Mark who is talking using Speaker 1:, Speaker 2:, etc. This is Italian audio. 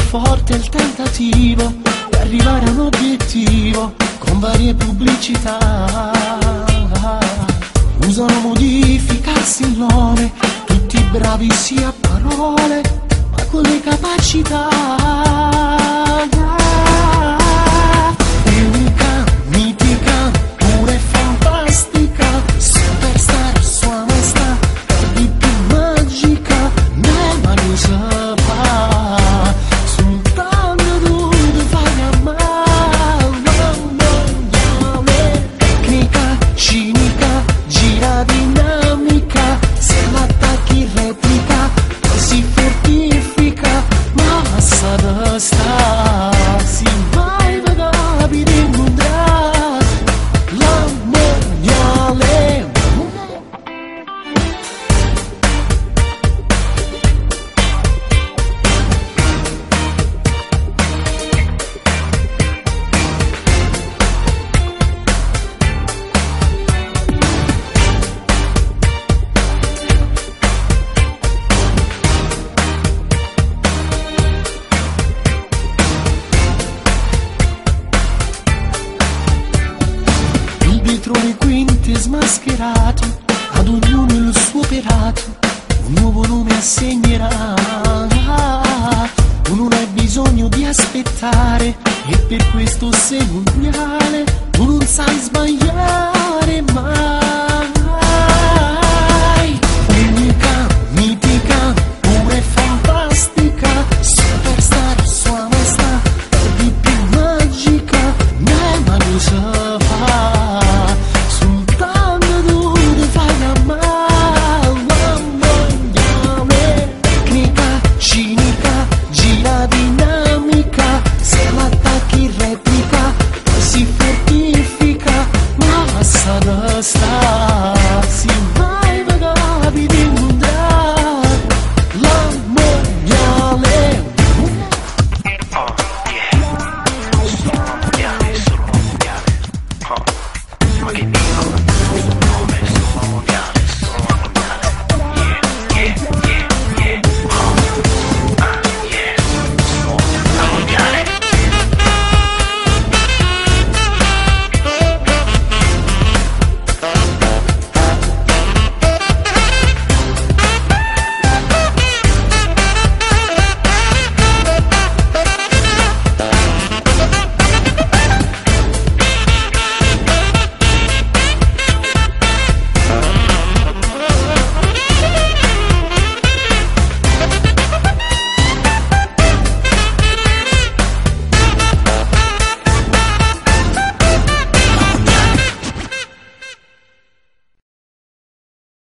Speaker 1: forte il tentativo di arrivare a un obiettivo con varie pubblicità. Usano modificarsi il nome, tutti bravissimi a parole, ma con le capacità. Unica, mitica, pure fantastica, superstar, sua maestà, di più magica, ma lo sapeva, soltanto tu ti fai amare. Tecnica, cinica, gira dinamica, se l'attacchi replica, si fortifica, ma sa da sta, si vai da capire in mundà, la mondiale. Dietro le quinte smascherato, ad ognuno il suo operato, un nuovo nome assegnerà. Tu non hai bisogno di aspettare, e per questo sei mondiale, tu non sai sbagliare mai. Unica, mitica, pure fantastica, superstar, sua maestà, di più magica, ma lo sa fa. Dinamica, se l'attacchi replica, si fortifica, ma sa da sta.